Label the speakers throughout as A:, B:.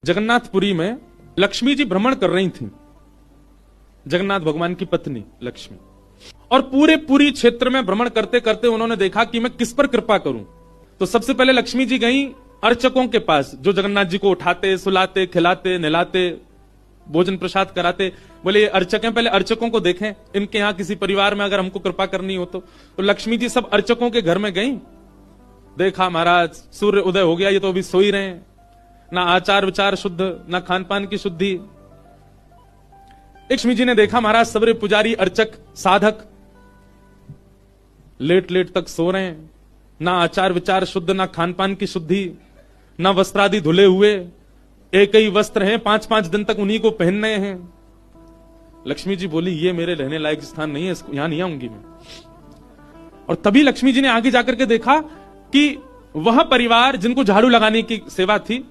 A: जगन्नाथपुरी में लक्ष्मी जी भ्रमण कर रही थी, जगन्नाथ भगवान की पत्नी लक्ष्मी, और पूरी क्षेत्र में भ्रमण करते करते उन्होंने देखा कि मैं किस पर कृपा करूं। तो सबसे पहले लक्ष्मी जी गई अर्चकों के पास, जो जगन्नाथ जी को उठाते, सुलाते, खिलाते, नहलाते, भोजन प्रसाद कराते। बोले ये अर्चक हैं, पहले अर्चकों को देखें, इनके यहां किसी परिवार में अगर हमको कृपा करनी हो तो लक्ष्मी जी सब अर्चकों के घर में गई। देखा महाराज सूर्य उदय हो गया, ये तो अभी सो ही रहे हैं, ना आचार विचार शुद्ध, ना खान पान की शुद्धि। लक्ष्मी जी ने देखा महाराज सबरे पुजारी, अर्चक, साधक लेट लेट तक सो रहे हैं, ना आचार विचार शुद्ध, ना खान पान की शुद्धि, ना वस्त्रादि धुले हुए, एक ही वस्त्र हैं, 5-5 दिन तक उन्हीं को पहनने हैं। लक्ष्मी जी बोली ये मेरे रहने लायक स्थान नहीं है, यहां नहीं आऊंगी मैं। और तभी लक्ष्मी जी ने आगे जाकर के देखा कि वह परिवार जिनको झाड़ू लगाने की सेवा थी,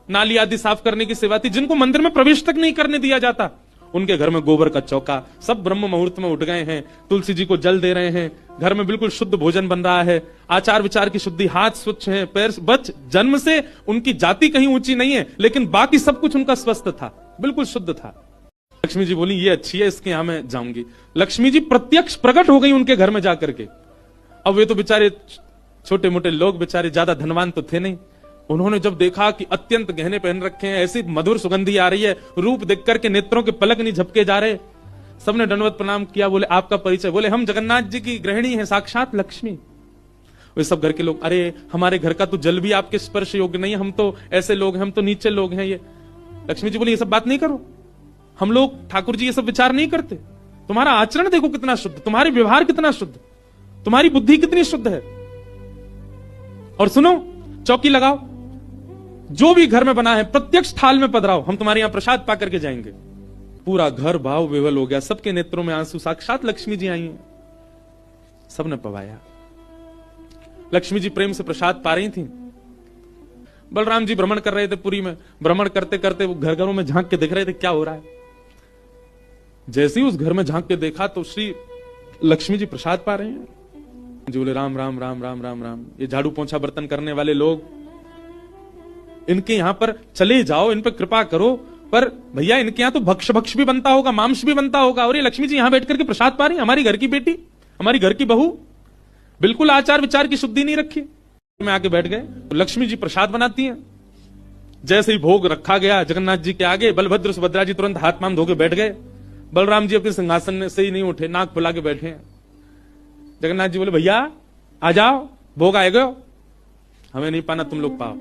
A: नाली आदि साफ करने की सेवा थी, जिनको मंदिर में प्रवेश तक नहीं करने दिया जाता, उनके घर में गोबर का चौका, सब ब्रह्म मुहूर्त में उठ गए हैं, तुलसी जी को जल दे रहे हैं, घर में बिल्कुल शुद्ध भोजन बन रहा है, आचार विचार की शुद्धि, हाथ स्वच्छ है, पैर बच, जन्म से उनकी जाति कहीं ऊंची नहीं है, लेकिन बाकी सब कुछ उनका स्वस्थ था, बिल्कुल शुद्ध था। लक्ष्मी जी बोली ये अच्छी है, इसके यहां मैं जाऊंगी। लक्ष्मी जी प्रत्यक्ष प्रकट हो गई उनके घर में जाकर के। अब वे तो बेचारे छोटे मोटे लोग, बेचारे ज्यादा धनवान तो थे नहीं। उन्होंने जब देखा कि अत्यंत गहने पहन रखे हैं, ऐसी मधुर सुगंधी आ रही है, रूप देख करके नेत्रों के पलक नहीं झपके जा रहे, सबने दंडवत प्रणाम किया। बोले आपका परिचय? बोले हम जगन्नाथ जी की गृहिणी हैं, साक्षात लक्ष्मी। वे सब घर के लोग, अरे हमारे घर का तो जल भी आपके स्पर्श योग्य नहीं है, हम तो ऐसे लोग हैं, हम तो नीचे लोग हैं। ये लक्ष्मी जी बोली ये सब बात नहीं करो, हम लोग ठाकुर जी ये सब विचार नहीं करते। तुम्हारा आचरण देखो कितना शुद्ध, तुम्हारी व्यवहार कितना शुद्ध, तुम्हारी बुद्धि कितनी शुद्ध है। और सुनो, चौकी लगाओ, जो भी घर में बना है प्रत्यक्ष थाल में पधराओ, हम तुम्हारे यहां प्रसाद पा करके जाएंगे। पूरा घर भाव विवल हो गया, सबके नेत्रों में आंसू, साक्षात लक्ष्मी जी आई हैं, सबने पवाया। लक्ष्मी जी प्रेम से प्रसाद पा रही थी। बलराम जी भ्रमण कर रहे थे पुरी में, भ्रमण करते करते वो घर घरों में झांक के देख रहे थे क्या हो रहा है। जैसे ही उस घर में झांक के देखा तो श्री लक्ष्मी जी प्रसाद पा रहे हैं। जी बोले राम राम राम राम राम राम, ये झाड़ू पोंछा बर्तन करने वाले लोग, इनके यहां पर चले जाओ, इन पर कृपा करो। पर भैया इनके यहां तो भक्ष भी बनता होगा, मांस भी बनता होगा, और ये लक्ष्मी जी यहां बैठ करके प्रसाद पा रही, हमारी घर की बेटी, हमारी घर की बहू, बिल्कुल आचार विचार की शुद्धि नहीं रखी। में आके बैठ गए, तो लक्ष्मी जी प्रसाद बनाती हैं। जैसे ही भोग रखा गया जगन्नाथ जी के आगे, बलभद्र सुभद्रा जी तुरंत हाथ पांव धो के बैठ गए। बलराम जी अपने सिंहासन से ही नहीं उठे, नाक फुला के बैठे हैं। जगन्नाथ जी बोले भैया आ जाओ, भोग आए गए, हमें नहीं पाना, तुम लोग पाओ।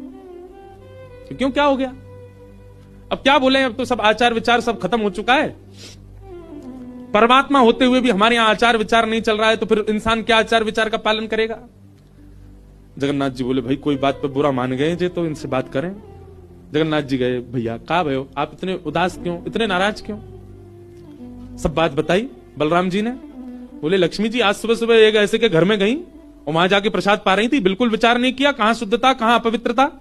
A: क्यों, क्या हो गया? अब क्या बोले, अब तो सब आचार विचार सब खत्म हो चुका है। परमात्मा होते हुए भी हमारे यहां आचार विचार नहीं चल रहा है, तो फिर इंसान क्या आचार विचार का पालन करेगा? जगन्नाथ जी बोले भाई कोई बात पे बुरा मान गए जे, तो इनसे बात करें। जगन्नाथ जी गए, भैया कहा भयो, आप इतने उदास क्यों, इतने नाराज क्यों? सब बात बताई बलराम जी ने। बोले लक्ष्मी जी आज सुबह सुबह एक ऐसे के घर में गई और वहां जाके प्रसाद पा रही थी, बिल्कुल विचार नहीं किया, कहां शुद्धता कहां अपवित्रता।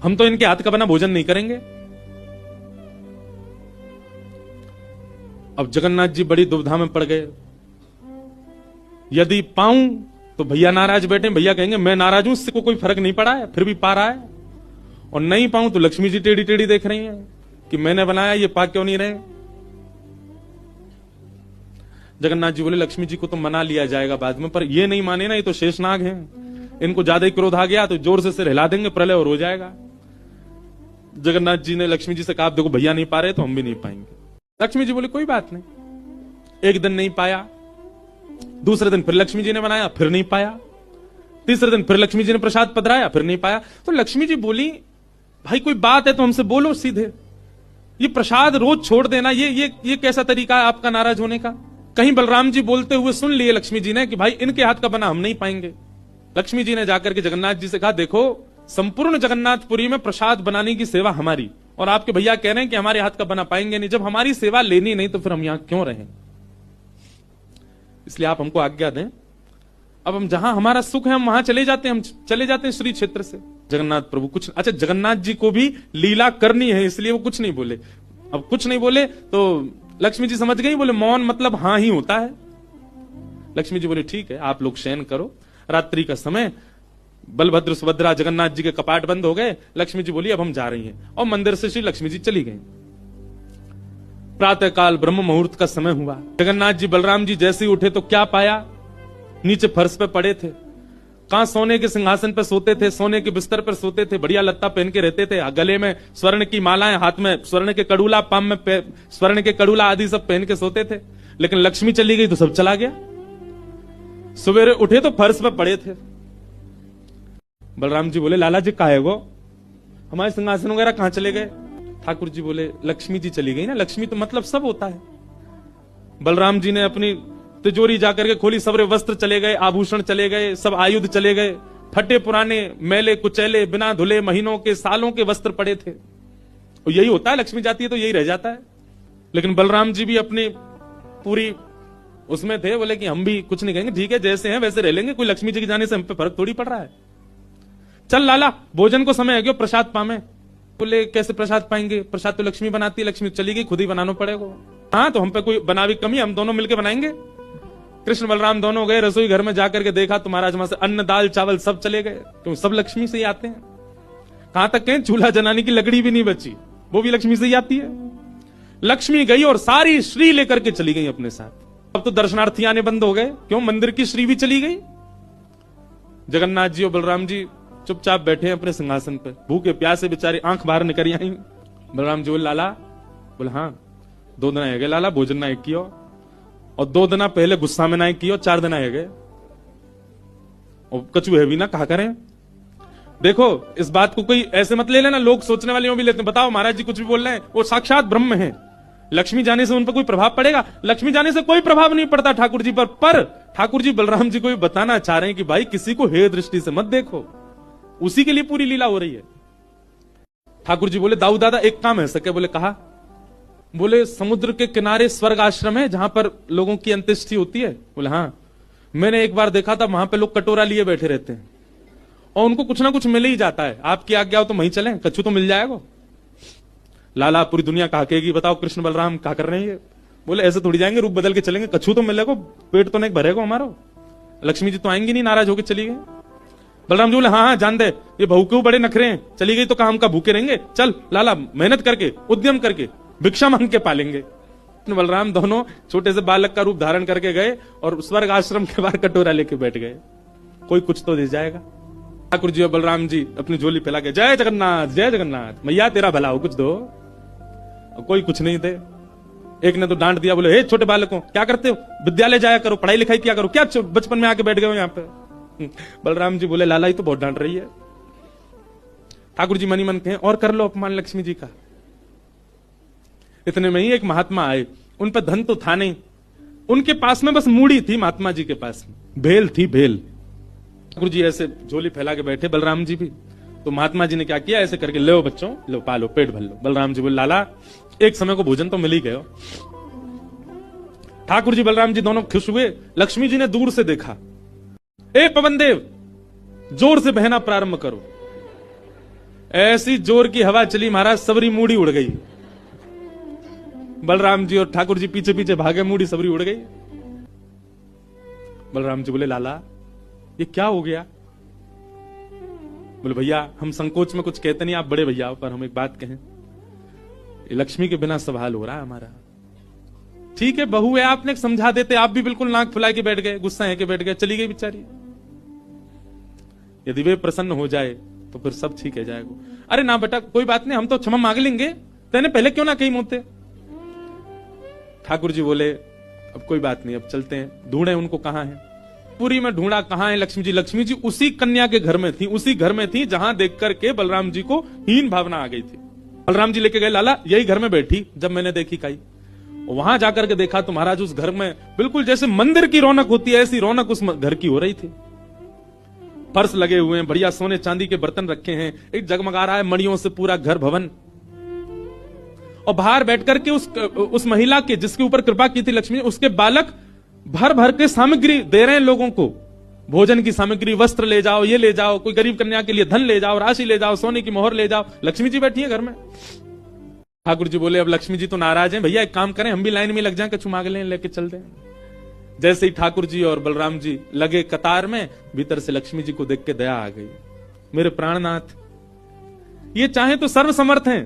A: हम तो इनके हाथ का बना भोजन नहीं करेंगे। अब जगन्नाथ जी बड़ी दुविधा में पड़ गए। यदि पाऊं तो भैया नाराज बैठे, भैया कहेंगे मैं नाराज हूं, इससे को कोई फर्क नहीं पड़ा है, फिर भी पा रहा है। और नहीं पाऊं तो लक्ष्मी जी टेढ़ी टेढ़ी देख रही हैं कि मैंने बनाया, ये पा क्यों नहीं रहे। जगन्नाथ जी बोले लक्ष्मी जी को तो मना लिया जाएगा बाद में, पर ये नहीं माने ना, ये तो शेषनाग हैं, इनको ज्यादा ही क्रोध आ गया तो जोर से सिर हिला देंगे, प्रलय और हो जाएगा। जगन्नाथ जी ने लक्ष्मी जी से कहा देखो भैया नहीं पा रहे तो हम भी नहीं पाएंगे। लक्ष्मी जी बोले कोई बात नहीं। एक दिन नहीं पाया, दूसरे दिन फिर लक्ष्मी जी ने बनाया, फिर नहीं पाया, तीसरे दिन फिर लक्ष्मी जी ने प्रसाद पधराया, फिर नहीं पाया। तो लक्ष्मी जी बोली भाई कोई बात है तो हमसे बोलो सीधे, ये प्रसाद रोज छोड़ देना, ये कैसा तरीका है आपका नाराज होने का? कहीं बलराम जी बोलते हुए सुन लिए लक्ष्मी जी ने कि भाई इनके हाथ का बना हम नहीं पाएंगे। लक्ष्मी जी ने जाकर के जगन्नाथ जी से कहा देखो संपूर्ण जगन्नाथपुरी में प्रसाद बनाने की सेवा हमारी, और आपके भैया कह रहे हैं कि हमारे हाथ का बना पाएंगे नहीं। जब हमारी सेवा लेनी नहीं तो फिर हम यहां क्यों रहें? इसलिए आप हमको आज्ञा दें, अब हम जहां हमारा सुख है हम वहां चले जाते हैं, हम चले जाते हैं श्री क्षेत्र से। जगन्नाथ प्रभु कुछ, अच्छा जगन्नाथ जी को भी लीला करनी है इसलिए वो कुछ नहीं बोले। अब कुछ नहीं बोले तो लक्ष्मी जी समझ गई, बोले मौन मतलब हां ही होता है। लक्ष्मी जी बोले ठीक है आप लोग शयन करो, रात्रि का समय, बलभद्र सुभद्रा जगन्नाथ जी के कपाट बंद हो गए। लक्ष्मी जी बोली अब हम जा रही हैं, और मंदिर से श्री लक्ष्मी जी चली गई। प्रातः काल ब्रह्म मुहूर्त का समय हुआ। जगन्नाथ जी बलराम जी जैसे ही उठे तो क्या पाया, नीचे फर्श पे पड़े थे। कहां सोने के सिंहासन पर सोते थे, सोने के बिस्तर पर सोते थे, बढ़िया लत्ता पहन के रहते थे, गले में स्वर्ण की मालाएं, हाथ में स्वर्ण के कड़ूला, पाम में स्वर्ण के कड़ूला आदि सब पहन के सोते थे। लेकिन लक्ष्मी चली गई तो सब चला गया। सवेरे उठे तो फर्श पर पड़े थे। बलराम जी बोले लाला जी काहे गो, हमारे सिंहासन वगैरह कहां चले गए? ठाकुर जी बोले लक्ष्मी जी चली गई ना, लक्ष्मी तो मतलब सब होता है। बलराम जी ने अपनी तिजोरी जाकर के खोली, सबरे वस्त्र चले गए, आभूषण चले गए, सब आयुध चले गए, फटे पुराने मैले कुचैले बिना धुले महीनों के सालों के वस्त्र पड़े थे। और यही होता है, लक्ष्मी जाती है तो यही रह जाता है। लेकिन बलराम जी भी अपनी पूरी उसमें थे, बोले कि हम भी कुछ नहीं कहेंगे, ठीक है जैसे हैं वैसे रह लेंगे, कोई लक्ष्मी जी के जाने से हम पे फर्क थोड़ी पड़ रहा है। चल लाला भोजन को समय है क्यों, प्रसाद पामे। बोले कैसे प्रसाद पाएंगे, प्रसाद तो लक्ष्मी बनाती है, लक्ष्मी चली गई, खुद ही बनाना पड़ेगा। हाँ तो हम पे कोई बनावी कमी, हम दोनों मिलकर बनाएंगे। कृष्ण बलराम दोनों गए रसोई घर में, जाकर के देखा तो महाराज वहां से अन्न दाल चावल सब चले गए, क्यों सब लक्ष्मी से ही आते हैं। कहां तक कहें चूल्हा जलाने की लकड़ी भी नहीं बची, वो भी लक्ष्मी से ही आती है। लक्ष्मी गई और सारी श्री लेकर के चली गई अपने साथ। अब तो दर्शनार्थी आने बंद हो गए, क्यों मंदिर की श्री भी चली गई। जगन्नाथ जी और बलराम जी चुपचाप बैठे हैं अपने सिंहासन पे, भूखे प्यासे बेचारे आंख बाहर निकल आई। बलराम जी बोले लाला, बोले हाँ 2 दिन है गए लाला, भोजन ना एक कियो, और 2 दिन पहले गुस्सा में ना कियो, 4 दिन है गए, और कचू है भी ना, कहा करें। देखो इस बात को कोई ऐसे मत ले लेना, लोग सोचने वाले भी लेते हैं, बताओ महाराज जी कुछ भी बोल रहे हैं, वो साक्षात ब्रह्म है, लक्ष्मी जाने से उन पर कोई प्रभाव पड़ेगा? लक्ष्मी जाने से कोई प्रभाव नहीं पड़ता ठाकुर जी पर ठाकुर जी बलराम जी को भी बताना चाह रहे हैं कि भाई किसी को हे दृष्टि से मत देखो, उसी के लिए पूरी लीला हो रही है। ठाकुर जी बोले दाऊ दादा एक काम है सके, बोले कहा, बोले समुद्र के किनारे स्वर्ग आश्रम है जहां पर लोगों की अंत्येष्टि होती है। बोले हाँ मैंने एक बार देखा था, वहां पे लोग कटोरा लिए बैठे रहते हैं और उनको कुछ ना कुछ मिल ही जाता है, आपकी आज्ञा हो तो वहीं चलें, कच्छू तो मिल जाएगा। लाला पूरी दुनिया कहा कहेगी बताओ कृष्ण बलराम क्या कर रहे हैं ये। बोले ऐसे थोड़ी जाएंगे, रूप बदल के चलेंगे, कच्छू तो मिलेगा, पेट तो नहीं भरेगा हमारा, लक्ष्मी जी तो आएंगी नहीं, नाराज होकर चली गई। बलराम जी बोले हाँ हाँ जान दे, ये बहू क्यों बड़े नखरे हैं, चली गई तो काम का भूखे रहेंगे, चल लाला मेहनत करके उद्यम करके भिक्षा मांग के पालेंगे। बलराम दोनों छोटे से बालक का रूप धारण करके गए और स्वर्ग आश्रम के बाहर कटोरा लेके बैठ गए, कोई कुछ तो दे जाएगा। ठाकुर जी और बलराम जी अपनी झोली फैला के जय जगन्नाथ मैया तेरा भला हो, कुछ दो। और कोई कुछ नहीं दे। एक ने तो डांट दिया, बोले हे छोटे बालकों क्या करते हो, विद्यालय जाया करो, पढ़ाई लिखाई किया करो, क्या बचपन में आके बैठ गए हो यहाँ पे। बलराम जी बोले लाला ही तो बहुत डांट रही है। ठाकुर जी मनी मन कहें और कर लो अपमान लक्ष्मी जी का। इतने में ही एक महात्मा आए, उन पर धन तो था नहीं, उनके पास में बस मूड़ी थी, महात्मा जी के पास भेल थी, भेल। ठाकुर जी ऐसे झोली फैला के बैठे, बलराम जी भी। तो महात्मा जी ने क्या किया, ऐसे करके लो बच्चों लो पालो पेट भर लो। बलराम जी बोले लाला एक समय को भोजन तो मिल ही गया। ठाकुर जी बलराम जी दोनों खुश हुए। लक्ष्मी जी ने दूर से देखा, ए पवन देव जोर से बहना प्रारंभ करो। ऐसी जोर की हवा चली महाराज, सबरी मूड़ी उड़ गई। बलराम जी और ठाकुर जी पीछे पीछे भागे, मूड़ी सबरी उड़ गई। बलराम जी बोले लाला ये क्या हो गया। बोले भैया हम संकोच में कुछ कहते नहीं, आप बड़े भैया हो, पर हम एक बात कहें, लक्ष्मी के बिना सवाल हो रहा है हमारा। ठीक है बहू है, आपने समझा देते, आप भी बिल्कुल नाक फुला के बैठ गए, गुस्सा है के बैठ गए, चली गई बेचारी। यदि वे प्रसन्न हो जाए तो फिर सब ठीक है जाएगा। अरे ना बेटा कोई बात नहीं, हम तो क्षमा मांग लेंगे, तेने पहले क्यों ना कही मोते। ठाकुर जी बोले अब कोई बात नहीं, अब चलते हैं, ढूंढे उनको कहां है। पुरी में ढूंढा, कहां है लक्ष्मी जी। लक्ष्मी जी उसी कन्या के घर में थी, उसी घर में थी जहां देख करके बलराम जी को हीन भावना आ गई थी। बलराम जी लेके गए, लाला यही घर में बैठी जब मैंने देखी काई। वहां जाकर के देखा तो महाराज उस घर में बिल्कुल जैसे मंदिर की रौनक होती है, ऐसी रौनक उस घर की हो रही थी। फर्श लगे हुए हैं, बढ़िया सोने चांदी के बर्तन रखे हैं, एक जगमगा रहा है मणियों से पूरा घर भवन। और बाहर बैठ करके उस महिला के जिसके ऊपर कृपा की थी लक्ष्मी, उसके बालक भर भर के सामग्री दे रहे हैं लोगों को, भोजन की सामग्री, वस्त्र ले जाओ, ये ले जाओ, कोई गरीब कन्या के लिए धन ले जाओ, राशि ले जाओ, सोने की मोहर ले जाओ। लक्ष्मी जी बैठी है घर में। ठाकुर जी बोले अब लक्ष्मी जी तो नाराज हैं, भैया एक काम करें हम भी लाइन में लग जाएं, कछु मांग लें, लेके चल दें। जैसे ही ठाकुर जी और बलराम जी लगे कतार में, भीतर से लक्ष्मी जी को देख के दया आ गई। मेरे प्राणनाथ, ये चाहे तो सर्वसमर्थ हैं,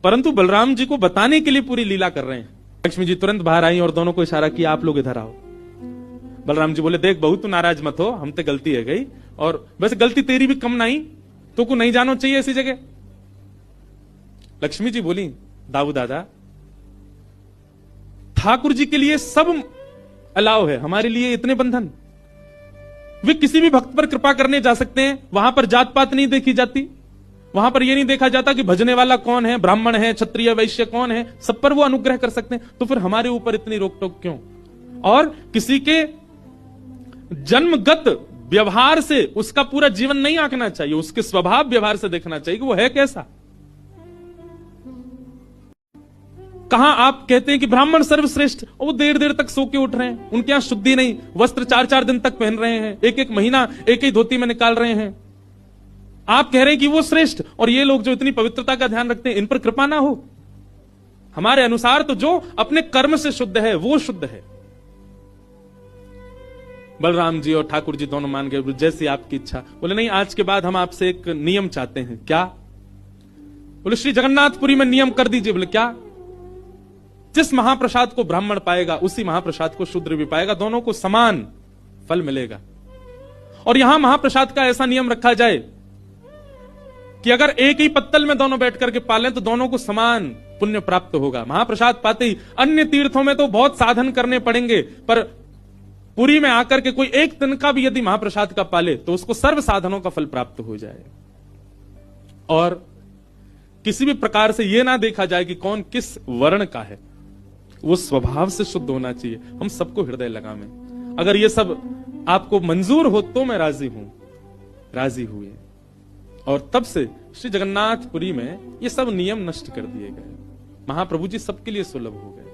A: परंतु बलराम जी को बताने के लिए पूरी लीला कर रहे हैं। लक्ष्मी जी तुरंत बाहर आई और दोनों को इशारा किया, आप लोग इधर आओ। बलराम जी बोले, देख बहू तू नाराज मत हो, हम तो गलती है गई, और वैसे गलती तेरी भी कम नहीं, तो को नहीं जाना चाहिए ऐसी जगह। लक्ष्मी जी बोली, दाऊ दादा, ठाकुर जी के लिए सब अलाव है, हमारे लिए इतने बंधन। वे किसी भी भक्त पर कृपा करने जा सकते हैं, वहां पर जात पात नहीं देखी जाती, वहां पर यह नहीं देखा जाता कि भजने वाला कौन है, ब्राह्मण है, क्षत्रिय, वैश्य कौन है, सब पर वो अनुग्रह कर सकते हैं। तो फिर हमारे ऊपर इतनी रोक टोक क्यों? और किसी के जन्मगत व्यवहार से उसका पूरा जीवन नहीं आंकना चाहिए, उसके स्वभाव व्यवहार से देखना चाहिए कि वो है कैसा। कहां आप कहते हैं कि ब्राह्मण सर्वश्रेष्ठ, वो देर देर तक सो के उठ रहे हैं, उनके यहां शुद्धि नहीं, वस्त्र 4-4 दिन तक पहन रहे हैं, एक एक महीना एक ही धोती में निकाल रहे हैं। आप कह रहे हैं कि वो श्रेष्ठ, और ये लोग जो इतनी पवित्रता का ध्यान रखते हैं, इन पर कृपा ना हो। हमारे अनुसार तो जो अपने कर्म से शुद्ध है वो शुद्ध है। बलराम जी और ठाकुर जी दोनों मान गए, जैसी आपकी इच्छा। बोले नहीं, आज के बाद हम आपसे एक नियम चाहते हैं। क्या? बोले श्री जगन्नाथपुरी में नियम कर दीजिए। बोले क्या? जिस महाप्रसाद को ब्राह्मण पाएगा उसी महाप्रसाद को शूद्र भी पाएगा, दोनों को समान फल मिलेगा। और यहां महाप्रसाद का ऐसा नियम रखा जाए कि अगर एक ही पत्तल में दोनों बैठ करके पालें तो दोनों को समान पुण्य प्राप्त होगा। महाप्रसाद पाते ही, अन्य तीर्थों में तो बहुत साधन करने पड़ेंगे, पर पुरी में आकर के कोई एक दिन का भी यदि महाप्रसाद का पाले तो उसको सर्व साधनों का फल प्राप्त हो जाए। और किसी भी प्रकार से यह ना देखा जाए कि कौन किस वर्ण का है, वो स्वभाव से शुद्ध होना चाहिए। हम सबको हृदय लगावें। अगर ये सब आपको मंजूर हो तो मैं राजी हूं। राजी हुए, और तब से श्री जगन्नाथपुरी में ये सब नियम नष्ट कर दिए गए। महाप्रभु जी सबके लिए सुलभ हो गए।